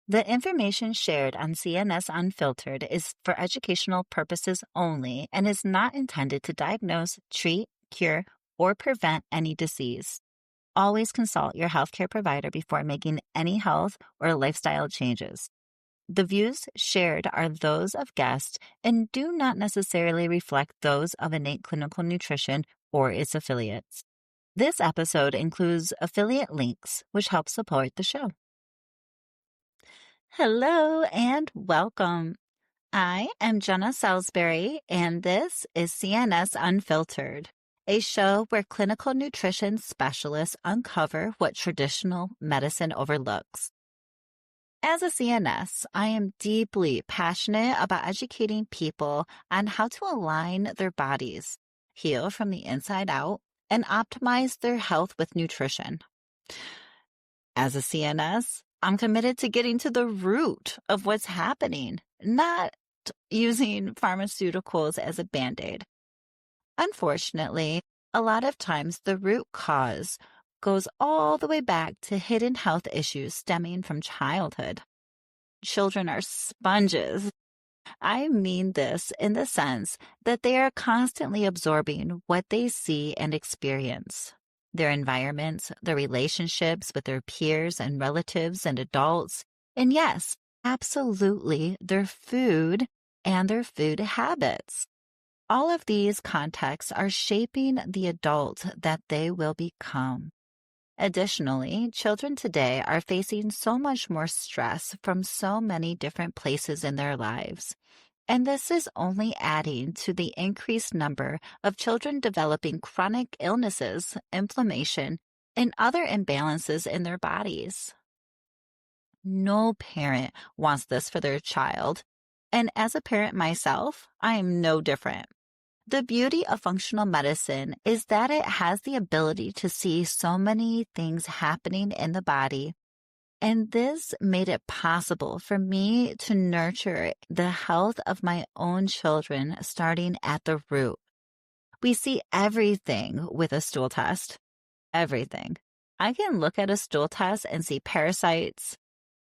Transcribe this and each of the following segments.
The information shared on CNS Unfiltered is for educational purposes only and is not intended to diagnose, treat, cure, or prevent any disease. Always consult your healthcare provider before making any health or lifestyle changes. The views shared are those of guests and do not necessarily reflect those of Innate Clinical Nutrition or its affiliates. This episode includes affiliate links, which help support the show. Hello and welcome. I am Jena Salisbury, and this is CNS Unfiltered, a show where clinical nutrition specialists uncover what traditional medicine overlooks. As a CNS, I am deeply passionate about educating people on how to align their bodies, heal from the inside out, and optimize their health with nutrition. As a CNS, I'm committed to getting to the root of what's happening, not using pharmaceuticals as a Band-Aid. Unfortunately, a lot of times the root cause goes all the way back to hidden health issues stemming from childhood. Children are sponges. I mean this in the sense that they are constantly absorbing what they see and experience. Their environments, their relationships with their peers and relatives and adults, and yes, absolutely, their food and their food habits. All of these contexts are shaping the adult that they will become. Additionally, children today are facing so much more stress from so many different places in their lives. And this is only adding to the increased number of children developing chronic illnesses, inflammation, and other imbalances in their bodies. No parent wants this for their child, and as a parent myself, I am no different. The beauty of functional medicine is that it has the ability to see so many things happening in the body. And this made it possible for me to nurture the health of my own children starting at the root. We see everything with a stool test. Everything. I can look at a stool test and see parasites,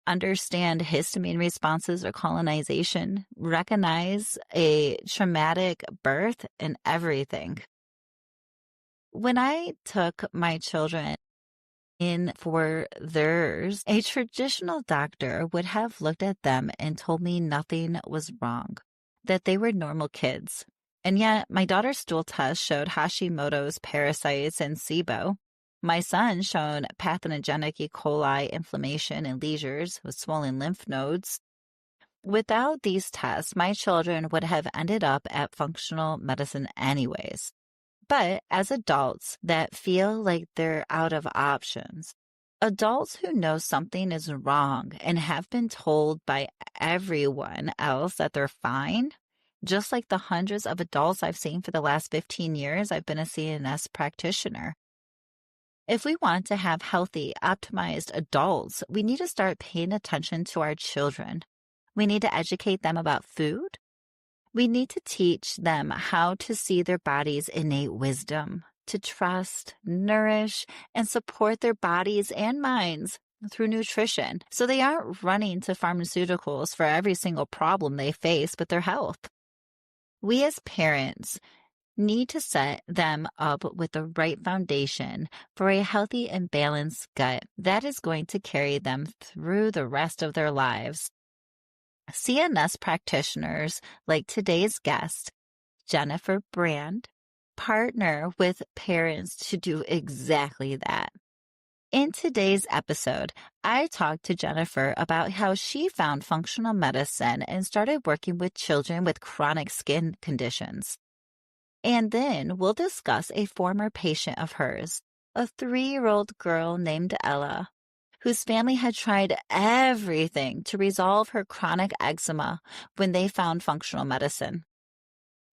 understand histamine responses or colonization, recognize a traumatic birth, and everything. When I took my children in for theirs, a traditional doctor would have looked at them and told me nothing was wrong, that they were normal kids. And yet, my daughter's stool test showed Hashimoto's, parasites, and SIBO. My son showed pathogenic E. coli inflammation and lesions with swollen lymph nodes. Without these tests, my children would have ended up at functional medicine anyways. But as adults that feel like they're out of options, adults who know something is wrong and have been told by everyone else that they're fine, just like the hundreds of adults I've seen for the last 15 years I've been a CNS practitioner. If we want to have healthy, optimized adults, we need to start paying attention to our children. We need to educate them about food. We need to teach them how to see their body's innate wisdom, to trust, nourish, and support their bodies and minds through nutrition so they aren't running to pharmaceuticals for every single problem they face with their health. We as parents need to set them up with the right foundation for a healthy and balanced gut that is going to carry them through the rest of their lives. CNS practitioners like today's guest, Jennifer Brand, partner with parents to do exactly that. In today's episode, I talked to Jennifer about how she found functional medicine and started working with children with chronic skin conditions. And then we'll discuss a former patient of hers, a 3-year-old girl named Ella, whose family had tried everything to resolve her chronic eczema when they found functional medicine.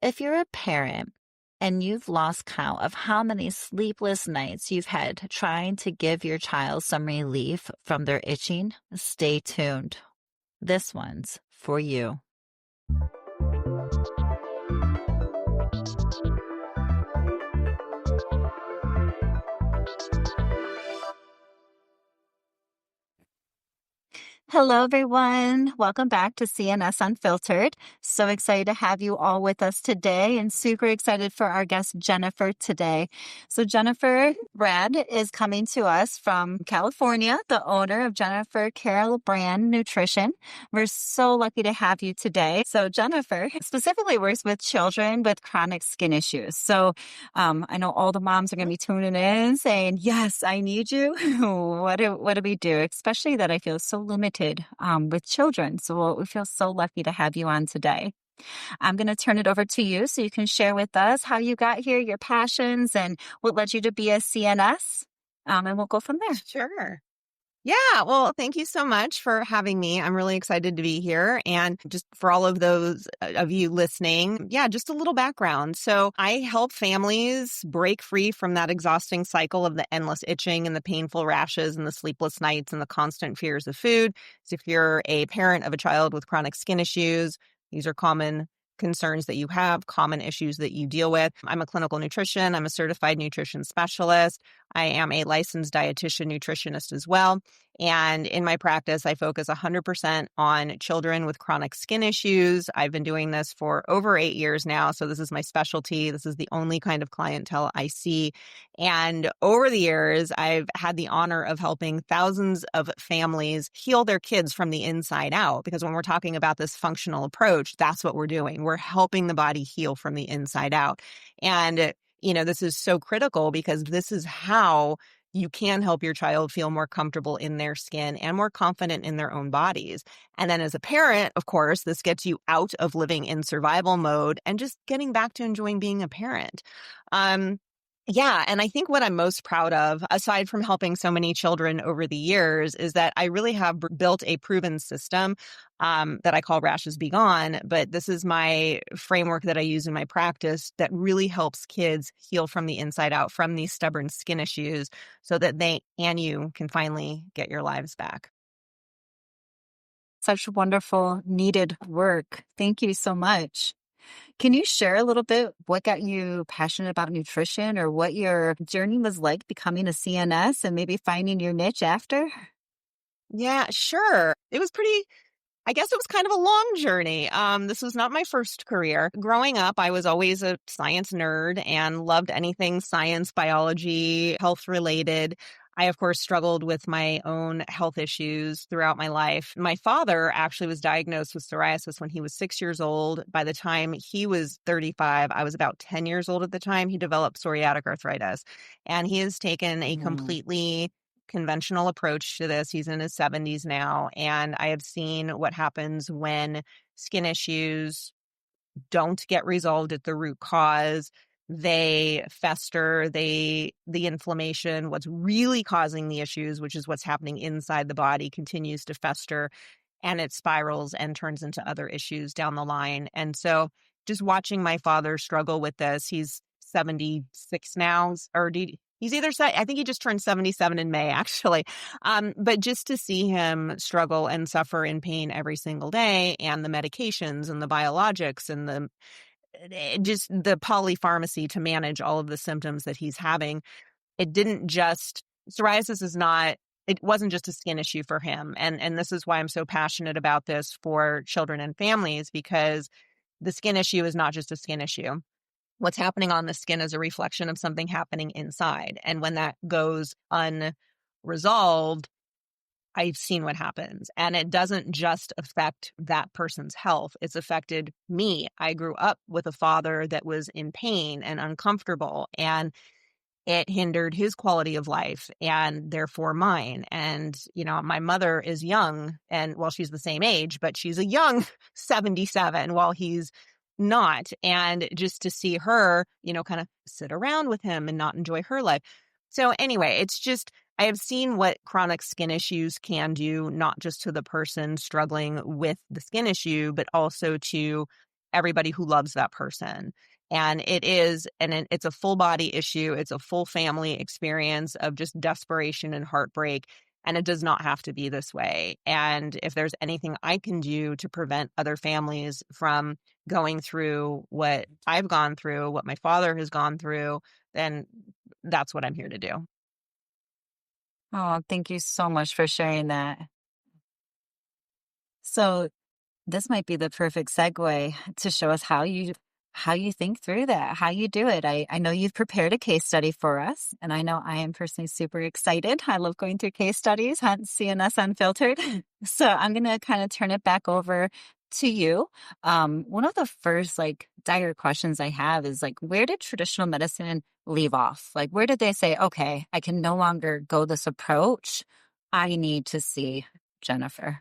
If you're a parent and you've lost count of how many sleepless nights you've had trying to give your child some relief from their itching, stay tuned. This one's for you. Hello, everyone. Welcome back to CNS Unfiltered. So excited to have you all with us today and super excited for our guest, Jennifer, today. So, Jennifer Brad is coming to us from California, the owner of Jennifer Carroll Brand Nutrition. We're so lucky to have you today. So, Jennifer specifically works with children with chronic skin issues. So, I know all the moms are going to be tuning in saying, yes, I need you. What do we do? Especially that I feel so limited with children. So we feel so lucky to have you on today. I'm going to turn it over to you so you can share with us how you got here, your passions, and what led you to be a CNS. And we'll go from there. Sure. Yeah, well, thank you so much for having me. I'm really excited to be here. And just for all of those of you listening, yeah, just a little background. So I help families break free from that exhausting cycle of the endless itching and the painful rashes and the sleepless nights and the constant fears of food. So if you're a parent of a child with chronic skin issues, these are common concerns that you have, common issues that you deal with. I'm a clinical nutrition. I'm a certified nutrition specialist. I am a licensed dietitian nutritionist as well. And in my practice, I focus 100% on children with chronic skin issues. I've been doing this for over 8 years now. So this is my specialty. This is the only kind of clientele I see. And over the years, I've had the honor of helping thousands of families heal their kids from the inside out. Because when we're talking about this functional approach, that's what we're doing. We're helping the body heal from the inside out. And this is so critical because this is how you can help your child feel more comfortable in their skin and more confident in their own bodies. And then as a parent, of course, this gets you out of living in survival mode and just getting back to enjoying being a parent. Yeah, and I think what I'm most proud of, aside from helping so many children over the years, is that I really have built a proven system that I call Rashes Be Gone. But this is my framework that I use in my practice that really helps kids heal from the inside out from these stubborn skin issues so that they and you can finally get your lives back. Such wonderful, needed work. Thank you so much. Can you share a little bit what got you passionate about nutrition or what your journey was like becoming a CNS and maybe finding your niche after? Yeah, sure. I guess it was kind of a long journey. This was not my first career. Growing up, I was always a science nerd and loved anything science, biology, health related. I, of course, struggled with my own health issues throughout my life. My father actually was diagnosed with psoriasis when he was 6 years old. By the time he was 35, I was about 10 years old at the time. He developed psoriatic arthritis, and he has taken a Mm. completely conventional approach to this. He's in his 70s now, and I have seen what happens when skin issues don't get resolved at the root cause. They fester, the inflammation, what's really causing the issues, which is what's happening inside the body, continues to fester and it spirals and turns into other issues down the line. And so just watching my father struggle with this, he's 76 now, he's either, I think he just turned 77 in May, actually. But just to see him struggle and suffer in pain every single day, and the medications and the biologics and just the polypharmacy to manage all of the symptoms that he's having, it didn't just, psoriasis is not, it wasn't just a skin issue for him. And this is why I'm so passionate about this for children and families, because the skin issue is not just a skin issue. What's happening on the skin is a reflection of something happening inside. And when that goes unresolved, I've seen what happens. And it doesn't just affect that person's health. It's affected me. I grew up with a father that was in pain and uncomfortable, and it hindered his quality of life and therefore mine. And, my mother is young, and well, she's the same age, but she's a young 77 while he's not. And just to see her, kind of sit around with him and not enjoy her life. So anyway, it's just, I have seen what chronic skin issues can do, not just to the person struggling with the skin issue, but also to everybody who loves that person. And it's a full body issue. It's a full family experience of just desperation and heartbreak. And it does not have to be this way. And if there's anything I can do to prevent other families from going through what I've gone through, what my father has gone through, then that's what I'm here to do. 哦，thank you so much for sharing that. So this might be the perfect segue to show us how you think through that, how you do it. I know you've prepared a case study for us, and I know I am personally super excited. I love going through case studies, hence CNS Unfiltered. So I'm gonna kind of turn it back over to you. One of the first like dire questions I have is like, where did traditional medicine leave off? Like, where did they say, okay, I can no longer go this approach. I need to see Jennifer.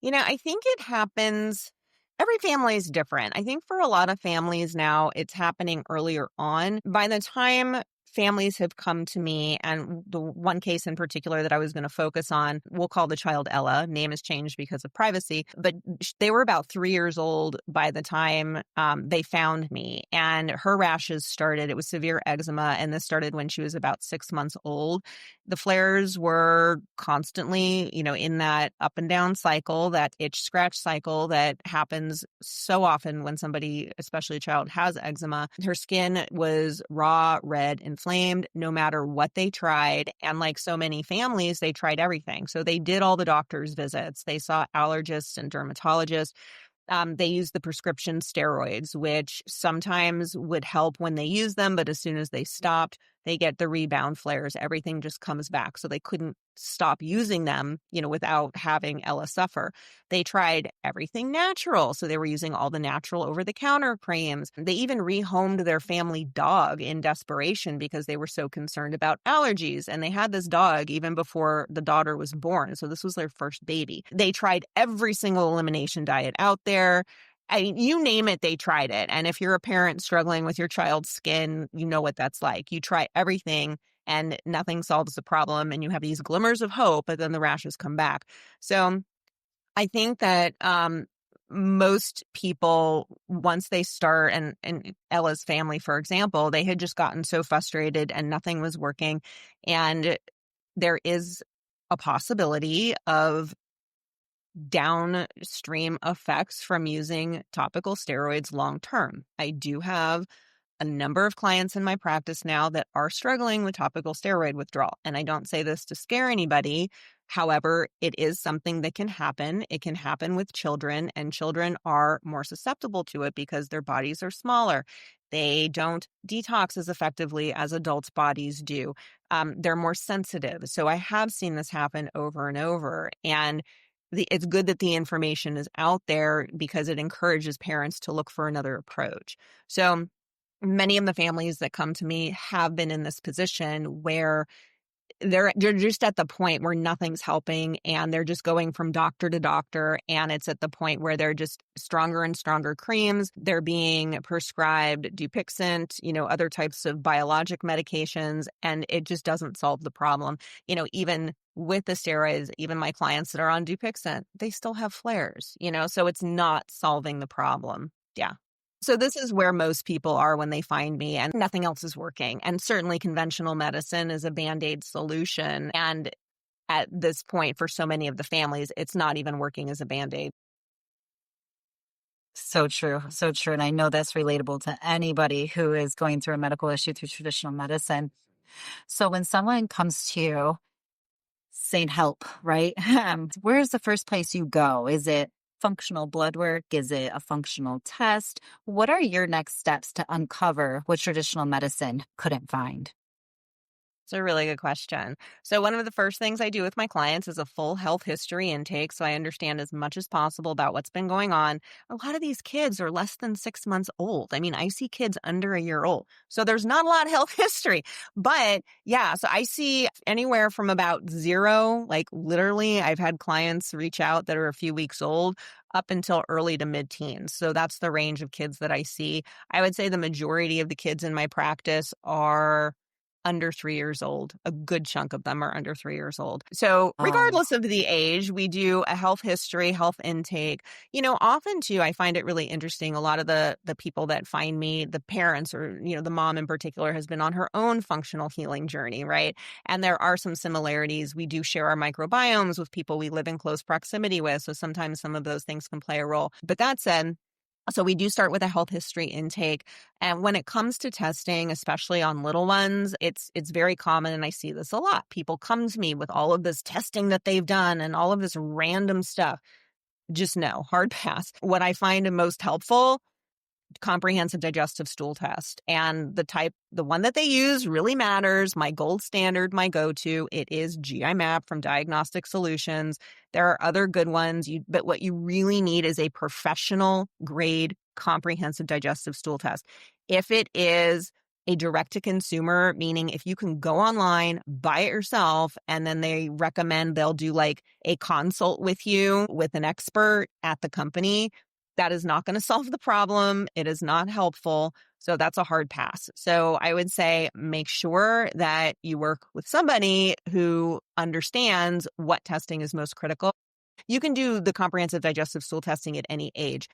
I think it happens. Every family is different. I think for a lot of families now, it's happening earlier on. By the time families have come to me, and the one case in particular that I was going to focus on, we'll call the child Ella. Name has changed because of privacy, but they were about 3 years old by the time they found me, and her rashes started. It was severe eczema, and this started when she was about 6 months old. The flares were constantly, in that up and down cycle, that itch scratch cycle that happens so often when somebody, especially a child, has eczema. Her skin was raw, red, inflamed, no matter what they tried. And like so many families, they tried everything. So they did all the doctor's visits. They saw allergists and dermatologists. They use the prescription steroids, which sometimes would help when they use them, but as soon as they stopped, they get the rebound flares. Everything just comes back. So they couldn't stop using them, without having Ella suffer. They tried everything natural. So they were using all the natural over-the-counter creams. They even rehomed their family dog in desperation because they were so concerned about allergies. And they had this dog even before the daughter was born. So this was their first baby. They tried every single elimination diet out there. You name it, they tried it. And if you're a parent struggling with your child's skin, you know what that's like. You try everything and nothing solves the problem. And you have these glimmers of hope, but then the rashes come back. So I think that most people, once they start, and Ella's family, for example, they had just gotten so frustrated and nothing was working. And there is a possibility of downstream effects from using topical steroids long term. I do have a number of clients in my practice now that are struggling with topical steroid withdrawal. And I don't say this to scare anybody. However, it is something that can happen. It can happen with children, and children are more susceptible to it because their bodies are smaller. They don't detox as effectively as adults' bodies do. They're more sensitive. So I have seen this happen over and over. And it's good that the information is out there because it encourages parents to look for another approach. So many of the families that come to me have been in this position where they're just at the point where nothing's helping, and they're just going from doctor to doctor, and it's at the point where they're just stronger and stronger creams. They're being prescribed Dupixent, other types of biologic medications, and it just doesn't solve the problem. Even with the steroids, even my clients that are on Dupixent, they still have flares, so it's not solving the problem. Yeah. So this is where most people are when they find me, and nothing else is working. And certainly conventional medicine is a Band-Aid solution. And at this point, for so many of the families, it's not even working as a Band-Aid. So true. So true. And I know that's relatable to anybody who is going through a medical issue through traditional medicine. So when someone comes to you saying help, right? Where's the first place you go? Is it functional blood work? Is it a functional test? What are your next steps to uncover what traditional medicine couldn't find? It's a really good question. So one of the first things I do with my clients is a full health history intake, so I understand as much as possible about what's been going on. A lot of these kids are less than 6 months old. I mean, I see kids under a year old. So there's not a lot of health history. But yeah, so I see anywhere from about zero, like literally I've had clients reach out that are a few weeks old, up until early to mid-teens. So that's the range of kids that I see. I would say the majority of the kids in my practice are under 3 years old. A good chunk of them are under 3 years old. So Oh, regardless of the age, we do a health history, health intake. Often too, I find it really interesting. A lot of the people that find me, the parents, or, the mom in particular, has been on her own functional healing journey, right? And there are some similarities. We do share our microbiomes with people we live in close proximity with. So sometimes some of those things can play a role. But that said, So we do start with a health history intake. And when it comes to testing, especially on little ones, it's very common, and I see this a lot. People come to me with all of this testing that they've done and all of this random stuff. Just no, hard pass. What I find most helpful, comprehensive digestive stool test. And the one that they use really matters. My gold standard, my go-to, it is GI Map from Diagnostic Solutions. There are other good ones, but what you really need is a professional grade comprehensive digestive stool test. If it is a direct to consumer, meaning if you can go online, buy it yourself, and then they'll do like a consult with you with an expert at the company, that is not going to solve the problem. It is not helpful. So that's a hard pass. So I would say make sure that you work with somebody who understands what testing is most critical. You can do the comprehensive digestive stool testing at any age.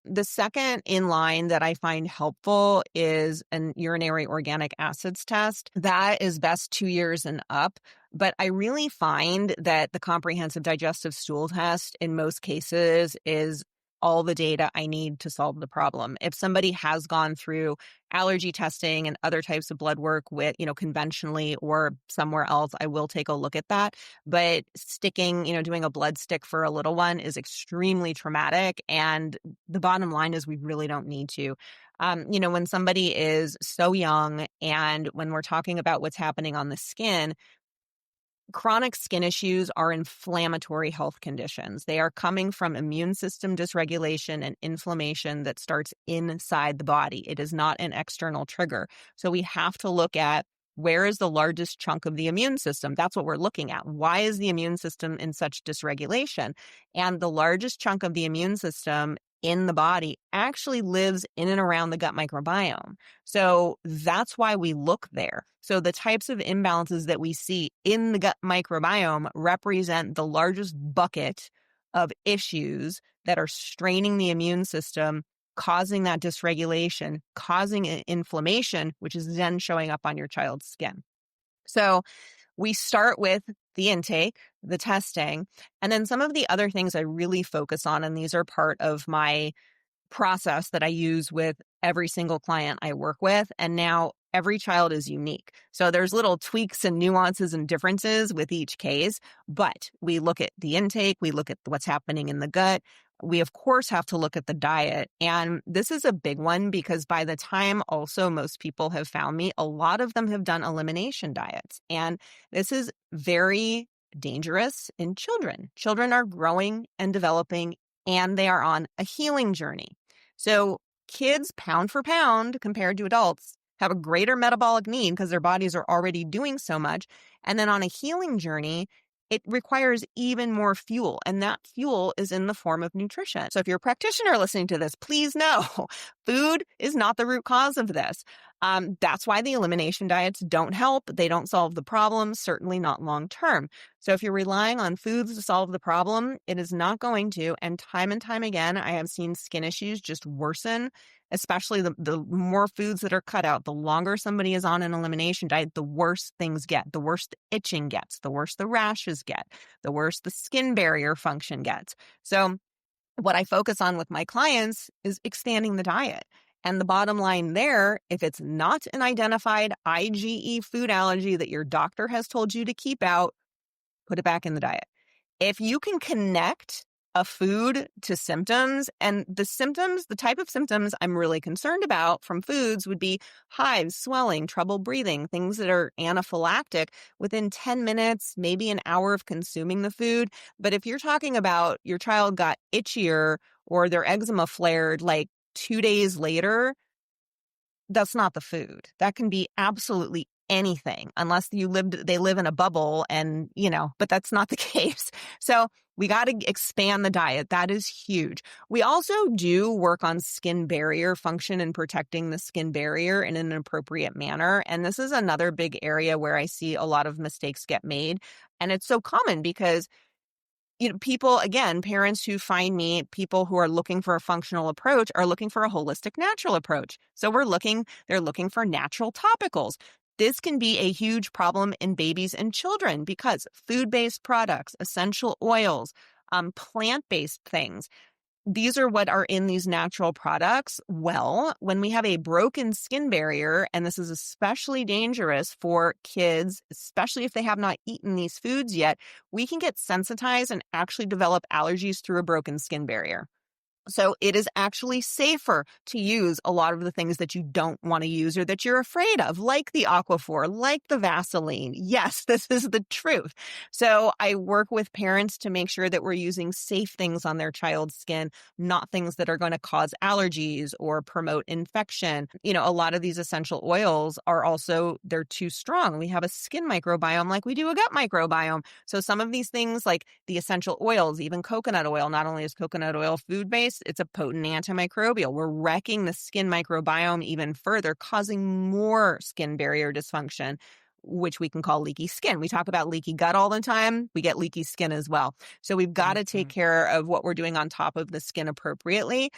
The second in line that I find helpful is an urinary organic acids test. That is best 2 years and up. But I really find that the comprehensive digestive stool test in most cases is all the data I need to solve the problem. If somebody has gone through allergy testing and other types of blood work with, conventionally or somewhere else, I will take a look at that. But doing a blood stick for a little one is extremely traumatic. And the bottom line is we really don't need to. When somebody is so young and when we're talking about what's happening on the skin, chronic skin issues are inflammatory health conditions. They are coming from immune system dysregulation and inflammation that starts inside the body. It is not an external trigger. So we have to look at where is the largest chunk of the immune system? That's what we're looking at. Why is the immune system in such dysregulation? And the largest chunk of the immune system in the body actually lives in and around the gut microbiome. So that's why we look there. So the types of imbalances that we see in the gut microbiome represent the largest bucket of issues that are straining the immune system, causing that dysregulation, causing inflammation, which is then showing up on your child's skin. So we start with the intake, the testing, and then some of the other things I really focus on, and these are part of my process that I use with every single client I work with. And now every child is unique. So there's little tweaks and nuances and differences with each case, but we look at the intake, we look at what's happening in the gut. We, of course, have to look at the diet. And this is a big one because by the time also most people have found me, a lot of them have done elimination diets. And this is very dangerous in children. Children are growing and developing, and they are on a healing journey. So kids, pound for pound, compared to adults, have a greater metabolic need because their bodies are already doing so much. And then on a healing journey, it requires even more fuel. And that fuel is in the form of nutrition. So if you're a practitioner listening to this, please know food is not the root cause of this. That's why the elimination diets don't help. They don't solve the problem, certainly not long term. So if you're relying on foods to solve the problem, it is not going to. And time again, I have seen skin issues just worsen, especially the more foods that are cut out. The longer somebody is on an elimination diet, the worse things get, the worse the itching gets, the worse the rashes get, the worse the skin barrier function gets. So what I focus on with my clients is expanding the diet. And the bottom line there, if it's not an identified IgE food allergy that your doctor has told you to keep out, put it back in the diet. If you can connect a food to symptoms, and the type of symptoms I'm really concerned about from foods would be hives, swelling, trouble breathing, things that are anaphylactic within 10 minutes, maybe an hour of consuming the food. But if you're talking about your child got itchier or their eczema flared like 2 days later, that's not the food. That can be absolutely anything unless they live in a bubble and, but that's not the case. So we got to expand the diet. That is huge. We also do work on skin barrier function and protecting the skin barrier in an appropriate manner. And this is another big area where I see a lot of mistakes get made. And it's so common because people, again, parents who find me, people who are looking for a functional approach are looking for a holistic natural approach. So they're looking for natural topicals. This can be a huge problem in babies and children because food-based products, essential oils, plant-based things, these are what are in these natural products. Well, when we have a broken skin barrier, and this is especially dangerous for kids, especially if they have not eaten these foods yet, we can get sensitized and actually develop allergies through a broken skin barrier. So it is actually safer to use a lot of the things that you don't want to use or that you're afraid of, like the Aquaphor, like the Vaseline. Yes, this is the truth. So I work with parents to make sure that we're using safe things on their child's skin, not things that are going to cause allergies or promote infection. A lot of these essential oils are also, they're too strong. We have a skin microbiome like we do a gut microbiome. So some of these things like the essential oils, even coconut oil, not only is coconut oil food-based, it's a potent antimicrobial. We're wrecking the skin microbiome even further, causing more skin barrier dysfunction, which we can call leaky skin. We talk about leaky gut all the time. We get leaky skin as well. So we've got to take care of what we're doing on top of the skin appropriately.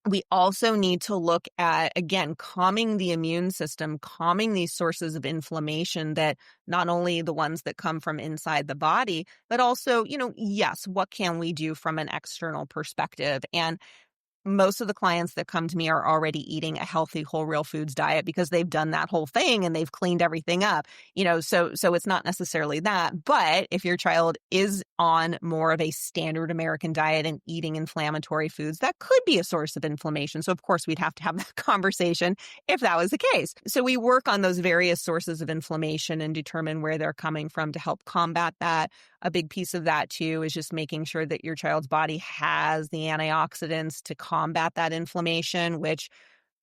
We also need to look at, again, calming the immune system, calming these sources of inflammation that not only the ones that come from inside the body, but also, yes, what can we do from an external perspective? And most of the clients that come to me are already eating a healthy whole real foods diet because they've done that whole thing and they've cleaned everything up, so it's not necessarily that. But if your child is on more of a standard American diet and eating inflammatory foods, that could be a source of inflammation. So of course we'd have to have that conversation if that was the case. So we work on those various sources of inflammation and determine where they're coming from to help combat that. A big piece of that too is just making sure that your child's body has the antioxidants to combat that inflammation, which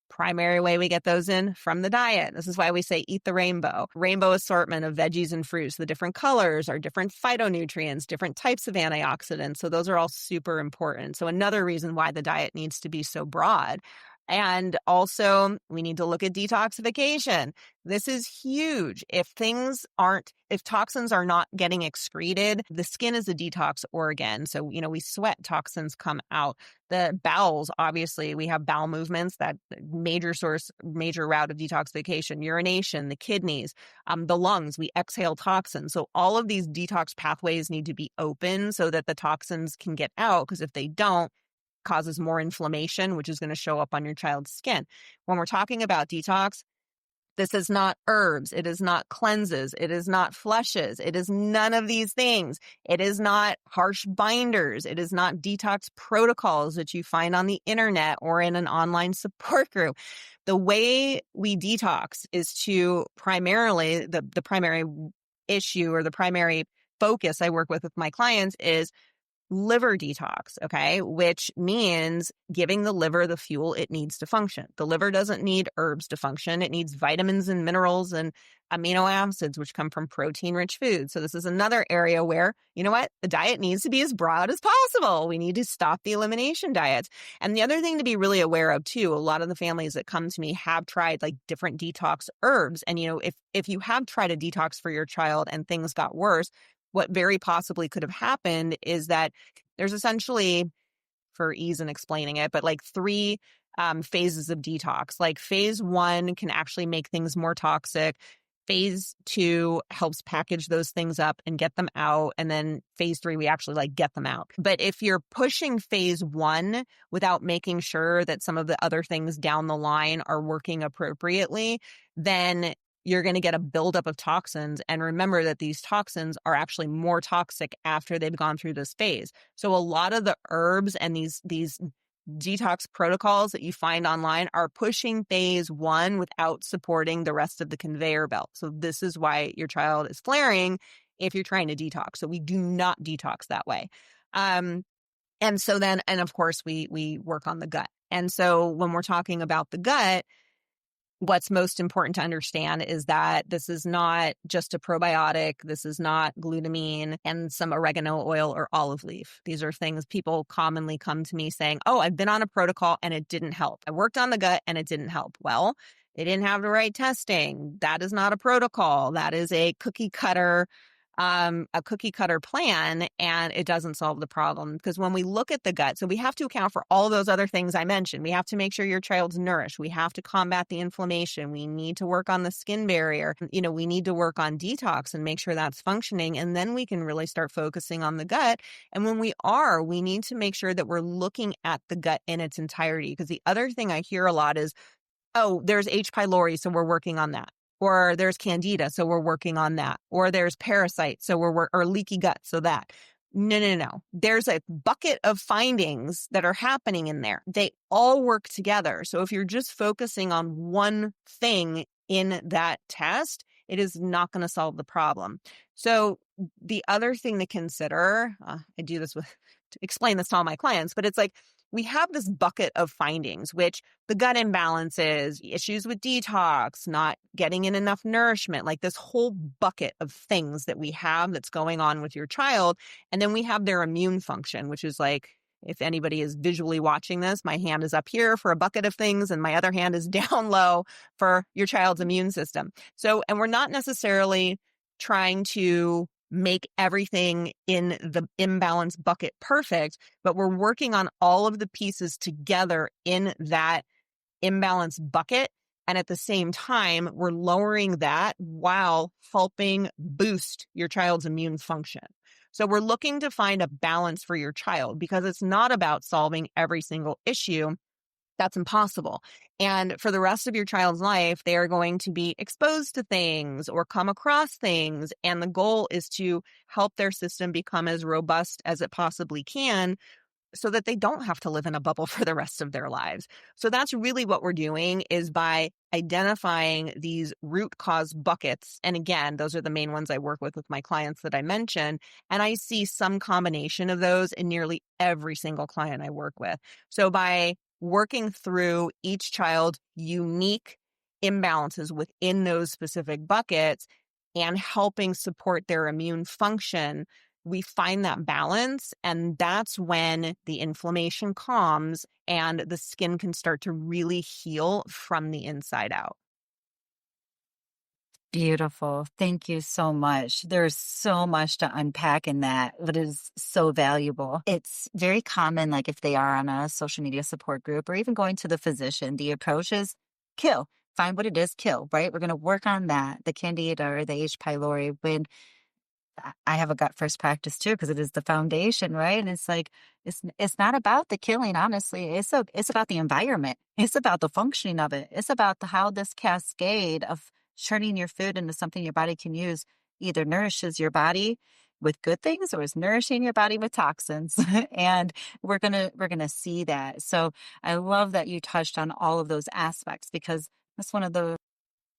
primary way we get those in from the diet. This is why we say eat the rainbow assortment of veggies and fruits. The different colors are different phytonutrients, different types of antioxidants. So those are all super important. So another reason why the diet needs to be so broad. And also, we need to look at detoxification. This is huge. If toxins are not getting excreted, the skin is a detox organ. So, we sweat, toxins come out. The bowels, obviously, we have bowel movements, that major route of detoxification, urination, the kidneys, the lungs, we exhale toxins. So all of these detox pathways need to be open so that the toxins can get out, because if they don't, causes more inflammation, which is going to show up on your child's skin. When we're talking about detox, this is not herbs. It is not cleanses. It is not flushes. It is none of these things. It is not harsh binders. It is not detox protocols that you find on the internet or in an online support group. The way we detox is to primarily, the primary issue or the primary focus I work with my clients is liver detox, okay, which means giving the liver the fuel it needs to function. The liver doesn't need herbs to function. It needs vitamins and minerals and amino acids, which come from protein-rich foods. So this is another area where, the diet needs to be as broad as possible. We need to stop the elimination diets. And the other thing to be really aware of too, a lot of the families that come to me have tried like different detox herbs. And, if you have tried a detox for your child and things got worse, what very possibly could have happened is that there's essentially, for ease in explaining it, but like three phases of detox. Like phase 1 can actually make things more toxic. Phase 2 helps package those things up and get them out. And then phase 3, we actually get them out. But if you're pushing phase 1 without making sure that some of the other things down the line are working appropriately, then you're going to get a buildup of toxins. And remember that these toxins are actually more toxic after they've gone through this phase. So a lot of the herbs and these detox protocols that you find online are pushing phase 1 without supporting the rest of the conveyor belt. So this is why your child is flaring if you're trying to detox. So we do not detox that way. And of course, we work on the gut. And so when we're talking about the gut, what's most important to understand is that this is not just a probiotic. This is not glutamine and some oregano oil or olive leaf. These are things people commonly come to me saying, oh, I've been on a protocol and it didn't help. I worked on the gut and it didn't help. Well, they didn't have the right testing. That is not a protocol. That is a cookie cutter a cookie cutter plan, and it doesn't solve the problem. Because when we look at the gut, so we have to account for all those other things I mentioned. We have to make sure your child's nourished. We have to combat the inflammation. We need to work on the skin barrier. We need to work on detox and make sure that's functioning. And then we can really start focusing on the gut. And when we need to make sure that we're looking at the gut in its entirety. Because the other thing I hear a lot is, oh, there's H. pylori, so we're working on that. Or there's candida, so we're working on that. Or there's parasites, so or leaky gut, so that. No, no, no. There's a bucket of findings that are happening in there. They all work together. So if you're just focusing on one thing in that test, it is not going to solve the problem. So the other thing to consider, I do this to explain this to all my clients, but it's like, we have this bucket of findings, which the gut imbalances, issues with detox, not getting in enough nourishment, like this whole bucket of things that we have that's going on with your child. And then we have their immune function, which is like, if anybody is visually watching this, my hand is up here for a bucket of things and my other hand is down low for your child's immune system. So, and we're not necessarily trying to make everything in the imbalance bucket perfect, but we're working on all of the pieces together in that imbalance bucket. And at the same time, we're lowering that while helping boost your child's immune function. So we're looking to find a balance for your child because it's not about solving every single issue. That's impossible. And for the rest of your child's life, they are going to be exposed to things or come across things. And the goal is to help their system become as robust as it possibly can so that they don't have to live in a bubble for the rest of their lives. So that's really what we're doing, is by identifying these root cause buckets. And again, those are the main ones I work with my clients that I mentioned. And I see some combination of those in nearly every single client I work with. So by working through each child's unique imbalances within those specific buckets and helping support their immune function, we find that balance, and that's when the inflammation calms and the skin can start to really heal from the inside out. Beautiful. Thank you so much. There's so much to unpack in that, but it is so valuable. It's very common, like if they are on a social media support group or even going to the physician, the approach is kill. Find what it is, kill, right? We're going to work on that, the candida or the H. pylori. When I have a gut first practice too, because it is the foundation, right? And it's like, it's not about the killing, honestly. It's about the environment. It's about the functioning of it. It's about how this cascade of turning your food into something your body can use either nourishes your body with good things or is nourishing your body with toxins. And we're gonna see that. So I love that you touched on all of those aspects, because that's one of the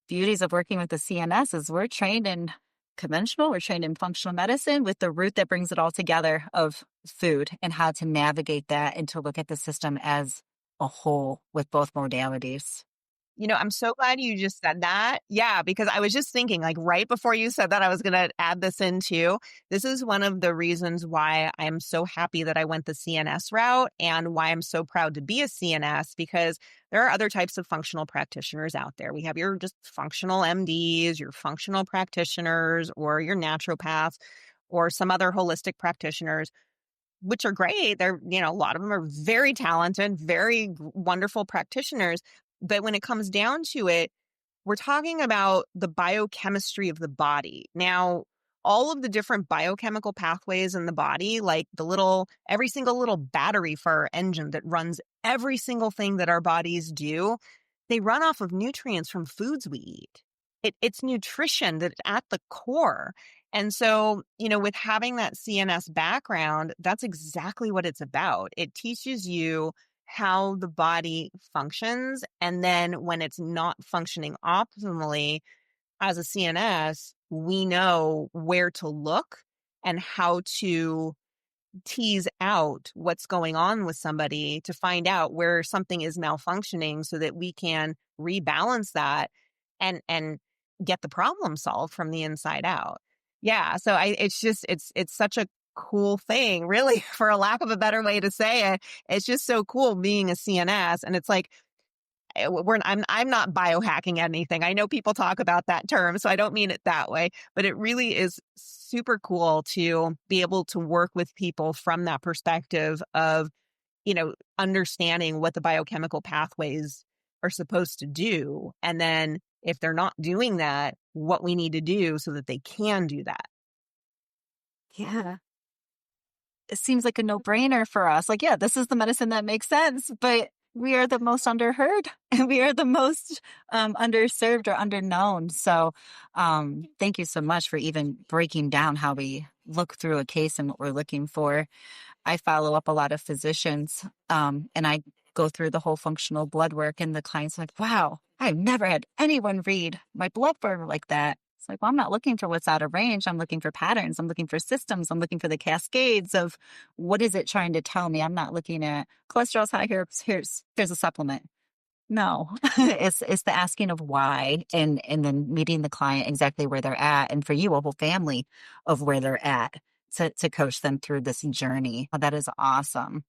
beauties of working with the CNS is we're trained in conventional, we're trained in functional medicine with the root that brings it all together of food and how to navigate that and to look at the system as a whole with both modalities. I'm so glad you just said that. Yeah, because I was just thinking, like, right before you said that, I was going to add this in too. This is one of the reasons why I'm so happy that I went the CNS route and why I'm so proud to be a CNS, because there are other types of functional practitioners out there. We have your just functional MDs, your functional practitioners, or your naturopaths, or some other holistic practitioners, which are great. They're, a lot of them are very talented, very wonderful practitioners. But when it comes down to it, we're talking about the biochemistry of the body. Now, all of the different biochemical pathways in the body, like every single little battery for our engine that runs every single thing that our bodies do, they run off of nutrients from foods we eat. It's nutrition that's at the core. And so, with having that CNS background, that's exactly what it's about. It teaches you how the body functions. And then when it's not functioning optimally, as a CNS, we know where to look and how to tease out what's going on with somebody to find out where something is malfunctioning so that we can rebalance that and get the problem solved from the inside out. Yeah. So it's such a cool thing, really, for a lack of a better way to say it. It's just so cool being a CNS. And it's like, I'm not biohacking anything. I know people talk about that term, so I don't mean it that way, but it really is super cool to be able to work with people from that perspective of, understanding what the biochemical pathways are supposed to do. And then if they're not doing that, what we need to do so that they can do that. Yeah. It seems like a no-brainer for us. Like, yeah, this is the medicine that makes sense, but we are the most underheard and we are the most underserved or underknown. So thank you so much for even breaking down how we look through a case and what we're looking for. I follow up a lot of physicians, and I go through the whole functional blood work, and the client's like, wow, I've never had anyone read my blood work like that. It's like, well, I'm not looking for what's out of range. I'm looking for patterns. I'm looking for systems. I'm looking for the cascades of what is it trying to tell me. I'm not looking at cholesterol's high here. Here's a supplement. No, it's the asking of why and then meeting the client exactly where they're at. And for you, a whole family of where they're at to coach them through this journey. Oh, that is awesome.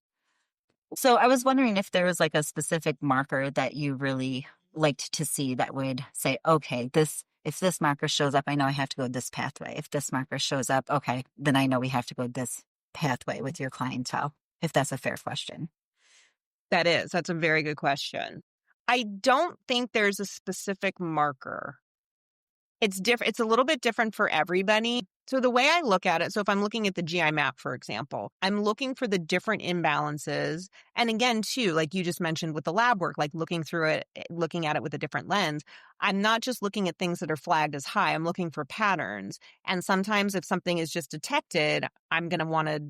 So I was wondering if there was like a specific marker that you really liked to see that would say, okay, if this marker shows up, I know I have to go this pathway. If this marker shows up, okay, then I know we have to go this pathway with your clientele, if that's a fair question. That's a very good question. I don't think there's a specific marker. It's different. It's a little bit different for everybody. So the way I look at it, so if I'm looking at the GI map, for example, I'm looking for the different imbalances. And again, too, like you just mentioned with the lab work, like looking through it, looking at it with a different lens, I'm not just looking at things that are flagged as high. I'm looking for patterns. And sometimes if something is just detected, I'm going to want to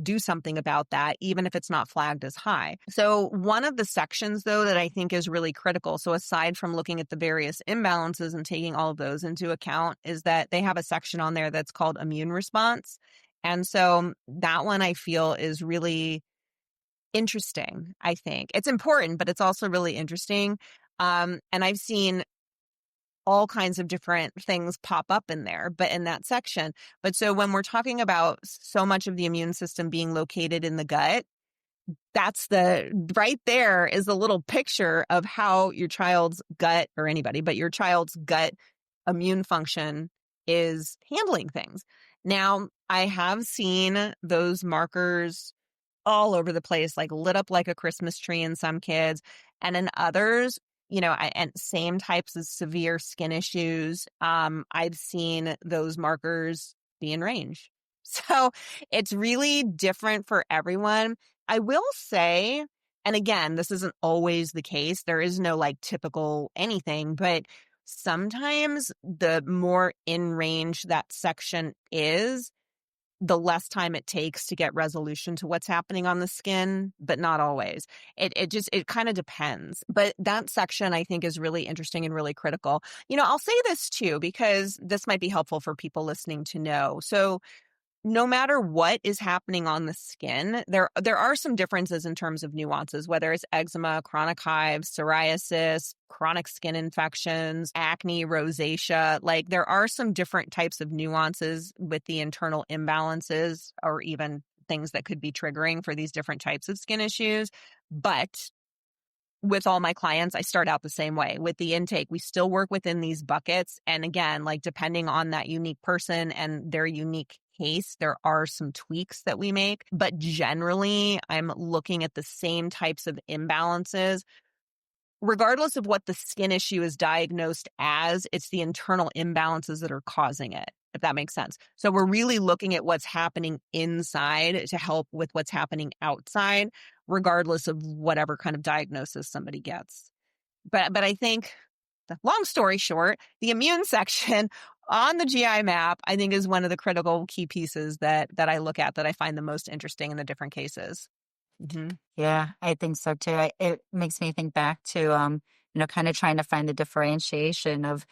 do something about that, even if it's not flagged as high. So one of the sections, though, that I think is really critical, so aside from looking at the various imbalances and taking all of those into account, is that they have a section on there that's called immune response. And so that one I feel is really interesting, I think. It's important, but it's also really interesting. And I've seen all kinds of different things pop up in there, but in that section. But so when we're talking about so much of the immune system being located in the gut, that's right there is the little picture of how your child's gut, or anybody, but your child's gut immune function is handling things. Now, I have seen those markers all over the place, like lit up like a Christmas tree in some kids. And in others, and same types of severe skin issues, I've seen those markers be in range. So it's really different for everyone. I will say, and again, this isn't always the case. There is no like typical anything, but sometimes the more in range that section is, the less time it takes to get resolution to what's happening on the skin, but not always. It kind of depends. But that section I think is really interesting and really critical. I'll say this too, because this might be helpful for people listening to know. So no matter what is happening on the skin, there are some differences in terms of nuances, whether it's eczema, chronic hives, psoriasis, chronic skin infections, acne, rosacea. Like there are some different types of nuances with the internal imbalances or even things that could be triggering for these different types of skin issues. But with all my clients, I start out the same way. With the intake, we still work within these buckets. And again, like depending on that unique person and their unique case, there are some tweaks that we make. But generally, I'm looking at the same types of imbalances. Regardless of what the skin issue is diagnosed as, it's the internal imbalances that are causing it, if that makes sense. So we're really looking at what's happening inside to help with what's happening outside, regardless of whatever kind of diagnosis somebody gets. But I think, the long story short, the immune section on the GI map, I think, is one of the critical key pieces that I look at that I find the most interesting in the different cases. Mm-hmm. Yeah, I think so too. It makes me think back to, kind of trying to find the differentiation of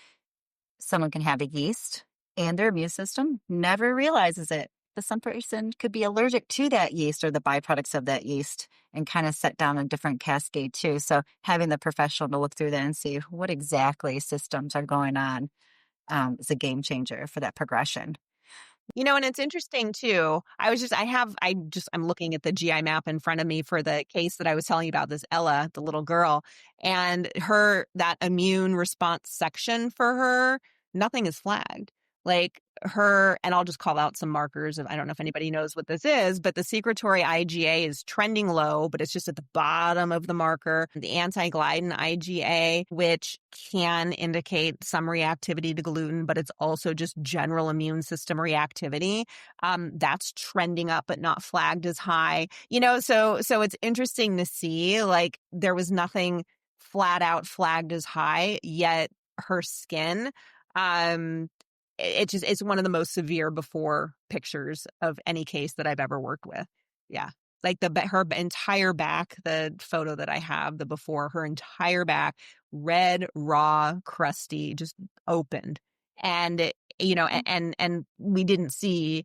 someone can have a yeast and their immune system never realizes it. But some person could be allergic to that yeast or the byproducts of that yeast and kind of set down a different cascade too. So having the professional to look through that and see what exactly systems are going on is a game changer for that progression. And it's interesting too. I'm looking at the GI map in front of me for the case that I was telling you about, this Ella, the little girl, and that immune response section for her, nothing is flagged. Like and I'll just call out some markers I don't know if anybody knows what this is, but the secretory IgA is trending low, but it's just at the bottom of the marker. The anti-gliadin IgA, which can indicate some reactivity to gluten, but it's also just general immune system reactivity. That's trending up, but not flagged as high. So it's interesting to see, like, there was nothing flat out flagged as high, yet her skin, it's one of the most severe before pictures of any case that I've ever worked with. Yeah. Like her entire back, the photo that I have, the before, her entire back, red, raw, crusty, just opened. And, and we didn't see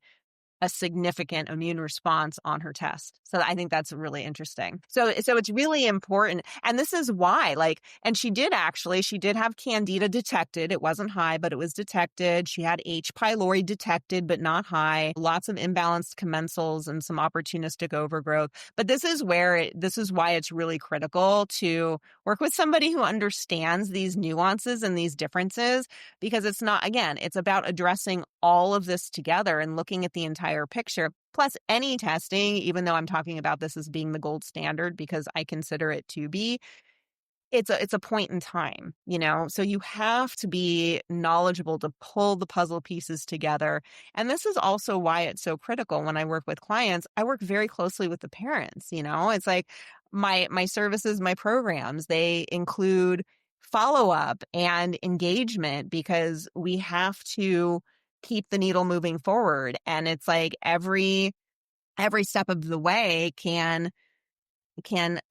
a significant immune response on her test. So I think that's really interesting. So it's really important. And this is why, and she did have candida detected. It wasn't high, but it was detected. She had H. pylori detected, but not high. Lots of imbalanced commensals and some opportunistic overgrowth. But this is why it's really critical to work with somebody who understands these nuances and these differences, because it's about addressing all of this together and looking at the entire picture. Plus, any testing, even though I'm talking about this as being the gold standard because I consider it to be, it's a point in time, so you have to be knowledgeable to pull the puzzle pieces together. And this is also why it's so critical. When I work with clients, I work very closely with the parents. It's like my services, my programs, they include follow-up and engagement, because we have to keep the needle moving forward. And it's like every step of the way can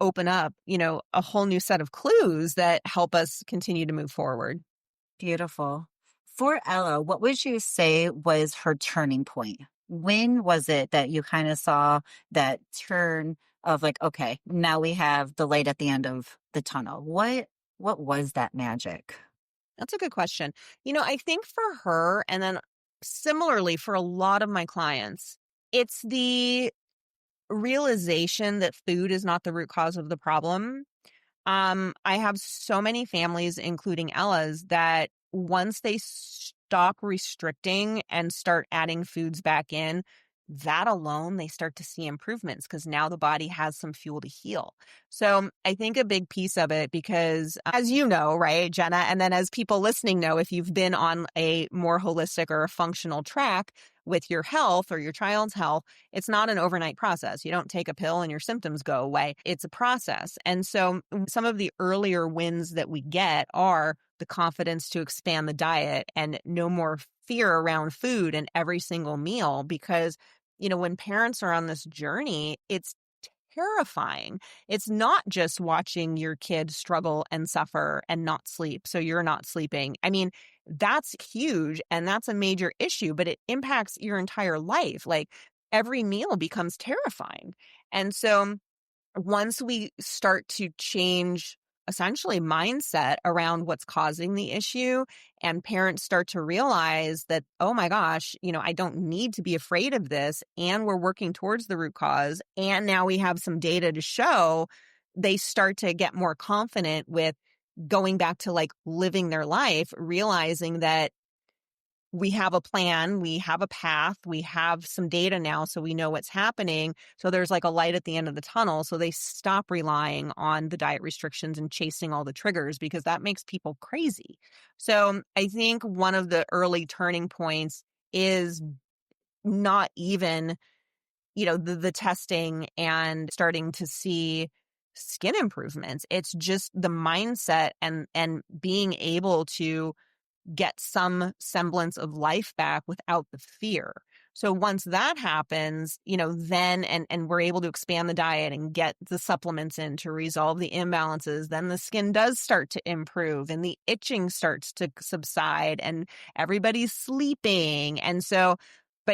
open up, a whole new set of clues that help us continue to move forward. Beautiful. For Ella, what would you say was her turning point? When was it that you kind of saw that turn of like, okay, now we have the light at the end of the tunnel? What was that magic? That's a good question. I think for her, and then similarly for a lot of my clients, it's the realization that food is not the root cause of the problem. I have so many families, including Ella's, that once they stop restricting and start adding foods back in, that alone, they start to see improvements because now the body has some fuel to heal. So I think a big piece of it, because as you know, right, Jena, and then as people listening know, if you've been on a more holistic or a functional track with your health or your child's health, it's not an overnight process. You don't take a pill and your symptoms go away. It's a process. And so some of the earlier wins that we get are the confidence to expand the diet and no more fear around food in every single meal, because when parents are on this journey, it's terrifying. It's not just watching your kid struggle and suffer and not sleep, so you're not sleeping. I mean, that's huge and that's a major issue, but it impacts your entire life. Like, every meal becomes terrifying. And so once we start to change essentially mindset around what's causing the issue, and parents start to realize that, oh my gosh, I don't need to be afraid of this, and we're working towards the root cause, and now we have some data to show, they start to get more confident with going back to like living their life, realizing that we have a plan, we have a path, we have some data now, so we know what's happening. So there's like a light at the end of the tunnel. So they stop relying on the diet restrictions and chasing all the triggers, because that makes people crazy. So I think one of the early turning points is not even, the testing and starting to see skin improvements. It's just the mindset and being able to get some semblance of life back without the fear. So once that happens, then and we're able to expand the diet and get the supplements in to resolve the imbalances, then the skin does start to improve and the itching starts to subside and everybody's sleeping. And so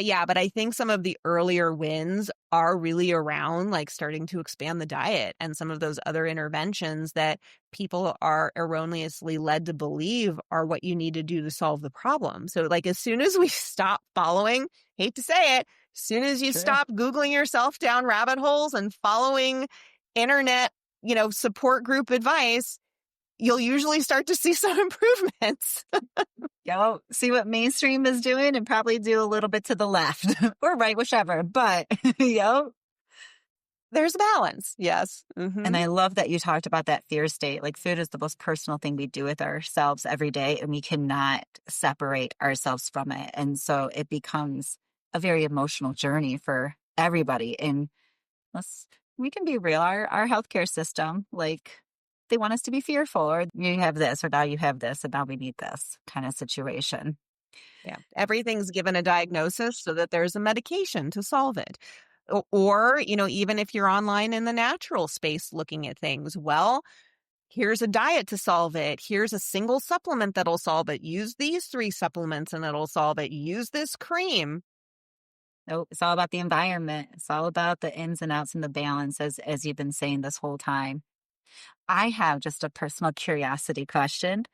but I think some of the earlier wins are really around like starting to expand the diet and some of those other interventions that people are erroneously led to believe are what you need to do to solve the problem. So like as soon as we stop following, hate to say it, as soon as you True. stop Googling yourself down rabbit holes and following internet, support group advice, you'll usually start to see some improvements. Go see what mainstream is doing and probably do a little bit to the left or right, whichever. But, There's a balance. Yes. And Mm-hmm. I love that you talked about that fear state. Like food is the most personal thing we do with ourselves every day, and we cannot separate ourselves from it. And so it becomes a very emotional journey for everybody. And we can be real. Our healthcare system, like they want us to be fearful, or you have this, or now you have this, and now we need this kind of situation. Yeah. Everything's given a diagnosis so that there's a medication to solve it. Or, even if you're online in the natural space looking at things, well, here's a diet to solve it. Here's a single supplement that'll solve it. Use these 3 supplements and it'll solve it. Use this cream. Nope, it's all about the environment. It's all about the ins and outs and the balance, as you've been saying this whole time. I have just a personal curiosity question.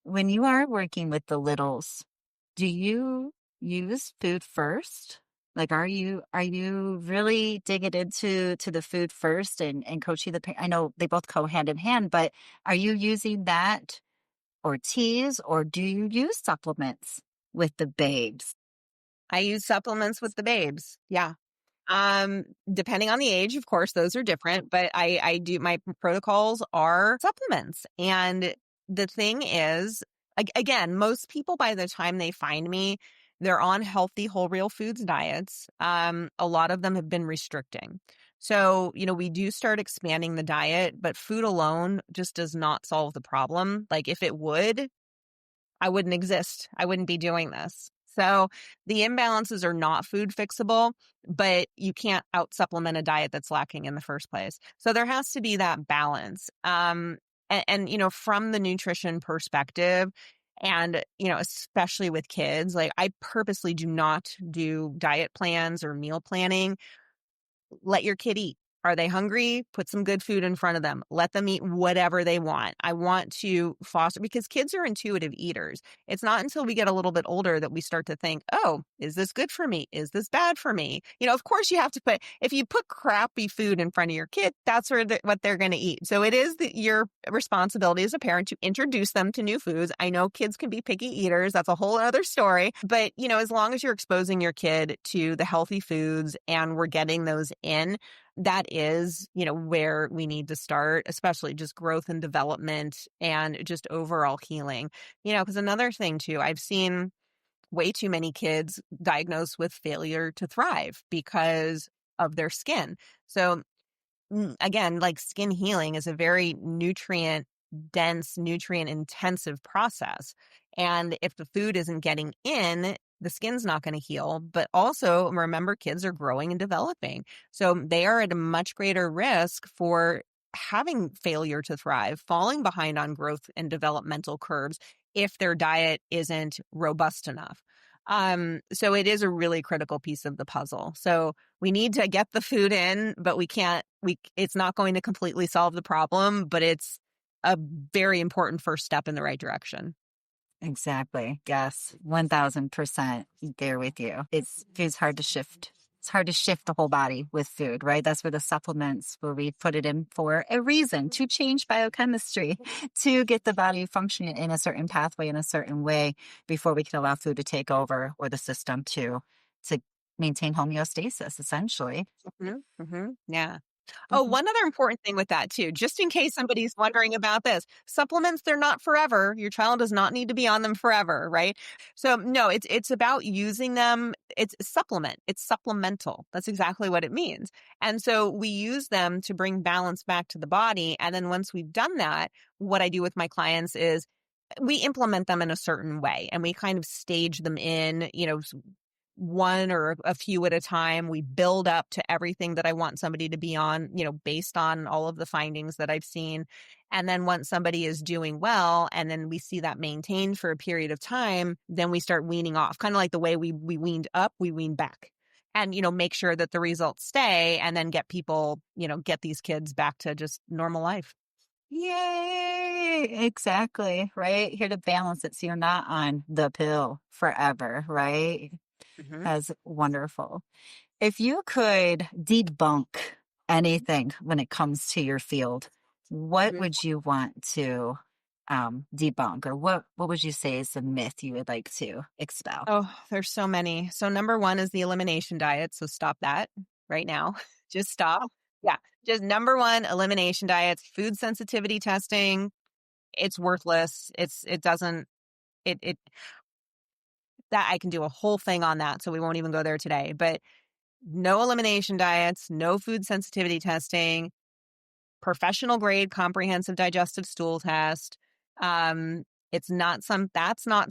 When you are working with the littles, do you use food first? Like, are you really digging into the food first and coaching the parent? I know they both go hand in hand, but are you using that or teas, or do you use supplements with the babes? I use supplements with the babes. Yeah. Depending on the age, of course, those are different, but I do, my protocols are supplements. And the thing is, again, most people by the time they find me, they're on healthy whole real foods diets. A lot of them have been restricting. So, we do start expanding the diet, but food alone just does not solve the problem. Like if it would, I wouldn't exist. I wouldn't be doing this. So the imbalances are not food fixable, but you can't out supplement a diet that's lacking in the first place. So there has to be that balance. And from the nutrition perspective, and, especially with kids, like I purposely do not do diet plans or meal planning. Let your kid eat. Are they hungry? Put some good food in front of them. Let them eat whatever they want. I want to foster, because kids are intuitive eaters. It's not until we get a little bit older that we start to think, oh, is this good for me? Is this bad for me? Of course you have to if you put crappy food in front of your kid, that's what they're going to eat. So it is your responsibility as a parent to introduce them to new foods. I know kids can be picky eaters. That's a whole other story. But, as long as you're exposing your kid to the healthy foods and we're getting those in, that is, where we need to start, especially just growth and development and just overall healing. Because another thing too, I've seen way too many kids diagnosed with failure to thrive because of their skin. So again, like skin healing is a very nutrient dense, nutrient intensive process. And if the food isn't getting in, the skin's not going to heal. But also remember, kids are growing and developing. So they are at a much greater risk for having failure to thrive, falling behind on growth and developmental curves if their diet isn't robust enough. So it is a really critical piece of the puzzle. So we need to get the food in, but it's not going to completely solve the problem, but it's a very important first step in the right direction. Exactly. Yes. 1000% there with you. Food's hard to shift. It's hard to shift the whole body with food, right? That's where the supplements, where we put it in for a reason, to change biochemistry, to get the body functioning in a certain pathway, in a certain way, before we can allow food to take over, or the system to maintain homeostasis, essentially. Mm-hmm. Mm-hmm. Yeah. Oh, one other important thing with that too, just in case somebody's wondering about this, supplements, they're not forever. Your child does not need to be on them forever, right? So no, it's about using them. It's a supplement. It's supplemental. That's exactly what it means. And so we use them to bring balance back to the body. And then once we've done that, what I do with my clients is we implement them in a certain way and we kind of stage them in, one or a few at a time. We build up to everything that I want somebody to be on, based on all of the findings that I've seen. And then once somebody is doing well, and then we see that maintained for a period of time, then we start weaning off, kind of like the way we weaned up, we wean back. And, make sure that the results stay, and then get people, get these kids back to just normal life. Yay! Exactly, right? Here to balance it so you're not on the pill forever, right? Hmm. That's wonderful. If you could debunk anything when it comes to your field, what Hmm. would you want to debunk, or what would you say is the myth you would like to expel? Oh, there's so many. So number one is the elimination diet. So stop that right now. Just stop. Yeah. Just number one, elimination diets, food sensitivity testing. It's worthless. It doesn't, it, that I can do a whole thing on that. So we won't even go there today, but no elimination diets, no food sensitivity testing, professional grade comprehensive digestive stool test. Um, that's not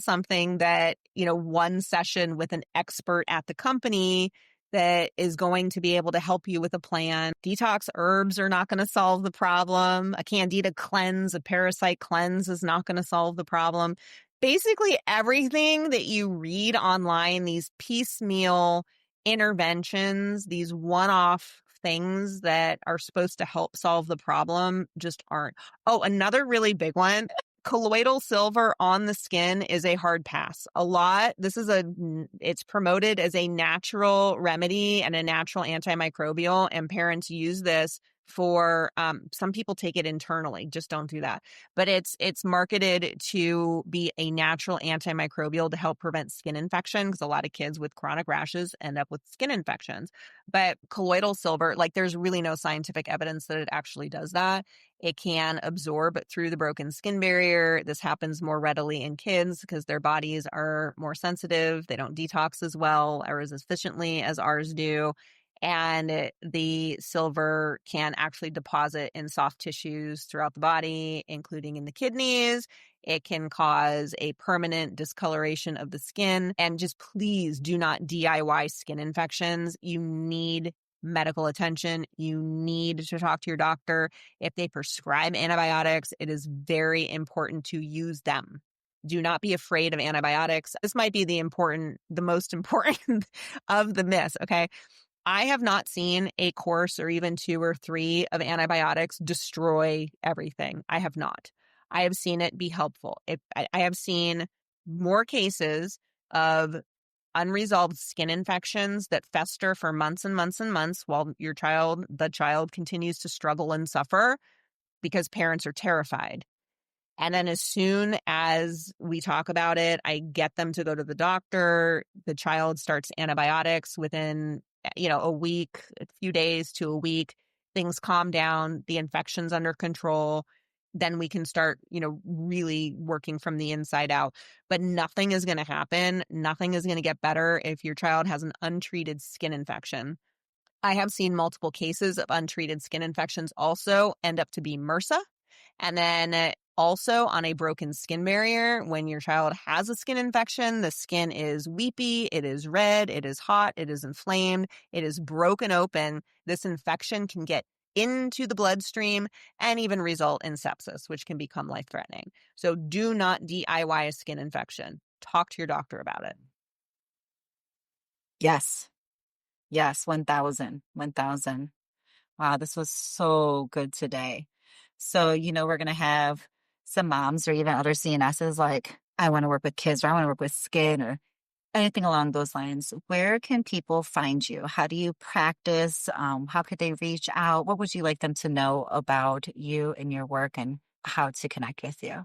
something that, one session with an expert at the company that is going to be able to help you with a plan. Detox herbs are not going to solve the problem. A candida cleanse, a parasite cleanse is not going to solve the problem. Basically, everything that you read online, these piecemeal interventions, these one-off things that are supposed to help solve the problem, just aren't. Oh, another really big one. Colloidal silver on the skin is a hard pass. It's promoted as a natural remedy and a natural antimicrobial, and parents use this for, some people take it internally. Just don't do that. But it's marketed to be a natural antimicrobial to help prevent skin infection, because a lot of kids with chronic rashes end up with skin infections. But colloidal silver, like, there's really no scientific evidence that it actually does that. It can absorb through the broken skin barrier. This happens more readily in kids because their bodies are more sensitive. They don't detox as well or as efficiently as ours do. And the silver can actually deposit in soft tissues throughout the body, including in the kidneys. It can cause a permanent discoloration of the skin. And just please do not DIY skin infections. You need medical attention. You need to talk to your doctor. If they prescribe antibiotics, it is very important to use them. Do not be afraid of antibiotics. This might be the most important of the myths, okay? I have not seen a course or even 2 or 3 of antibiotics destroy everything. I have not. I have seen it be helpful. I have seen more cases of unresolved skin infections that fester for months and months and months while the child continues to struggle and suffer because parents are terrified. And then as soon as we talk about it, I get them to go to the doctor. The child starts antibiotics within, a week, a few days to a week. Things calm down, the infection's under control. Then we can start, really working from the inside out. But nothing is going to happen. Nothing is going to get better if your child has an untreated skin infection. I have seen multiple cases of untreated skin infections also end up to be MRSA. And then also on a broken skin barrier, when your child has a skin infection, the skin is weepy, it is red, it is hot, it is inflamed, it is broken open. This infection can get into the bloodstream and even result in sepsis, which can become life-threatening. So do not DIY a skin infection. Talk to your doctor about it. Yes. Yes, 1000, 1000. Wow, this was so good today. So, we're going to have some moms or even other CNSs like, I want to work with kids, or I want to work with skin, or anything along those lines. Where can people find you? How do you practice? How could they reach out? What would you like them to know about you and your work, and how to connect with you?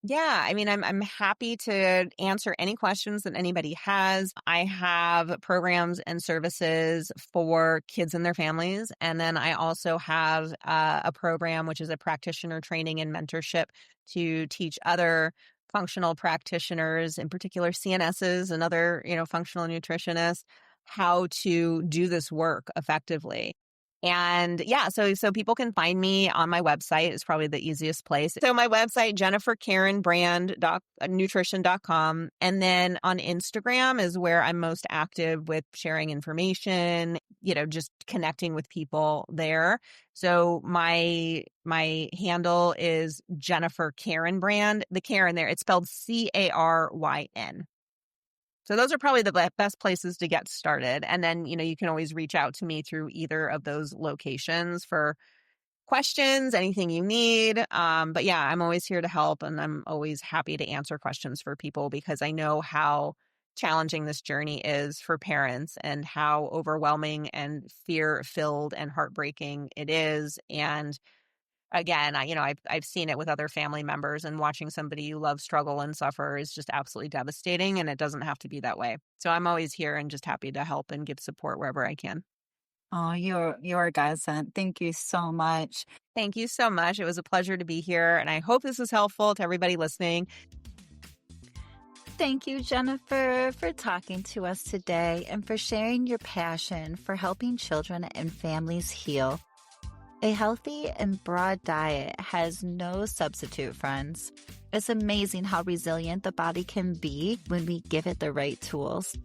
Yeah, I mean, I'm happy to answer any questions that anybody has. I have programs and services for kids and their families, and then I also have a program which is a practitioner training and mentorship to teach other functional practitioners, in particular CNSs and other, functional nutritionists, how to do this work effectively. And yeah, so people can find me on my website. It's probably the easiest place. So my website, jennifercarynbrand.nutrition.com. And then on Instagram is where I'm most active with sharing information, just connecting with people there. So my handle is Jennifer Caryn Brand. The Caryn there, it's spelled Caryn. So those are probably the best places to get started. And then, you can always reach out to me through either of those locations for questions, anything you need. But yeah, I'm always here to help, and I'm always happy to answer questions for people because I know how challenging this journey is for parents and how overwhelming and fear-filled and heartbreaking it is. And again, I've seen it with other family members, and watching somebody you love struggle and suffer is just absolutely devastating, and it doesn't have to be that way. So I'm always here and just happy to help and give support wherever I can. Oh, you're a godsend. Thank you so much. Thank you so much. It was a pleasure to be here, and I hope this is helpful to everybody listening. Thank you, Jennifer, for talking to us today and for sharing your passion for helping children and families heal. A healthy and broad diet has no substitute, friends. It's amazing how resilient the body can be when we give it the right tools.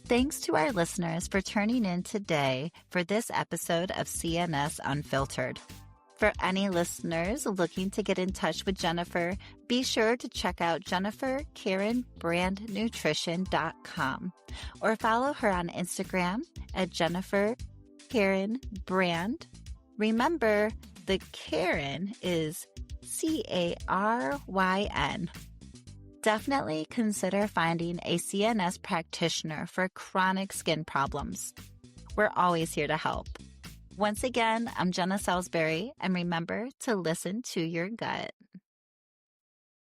Thanks to our listeners for tuning in today for this episode of CNS Unfiltered. For any listeners looking to get in touch with Jennifer, be sure to check out JenniferCarynBrandNutrition.com or follow her on Instagram at JenniferCarynBrand. Remember, the Caryn is Caryn. Definitely consider finding a CNS practitioner for chronic skin problems. We're always here to help. Once again, I'm Jena Salisbury, and remember to listen to your gut.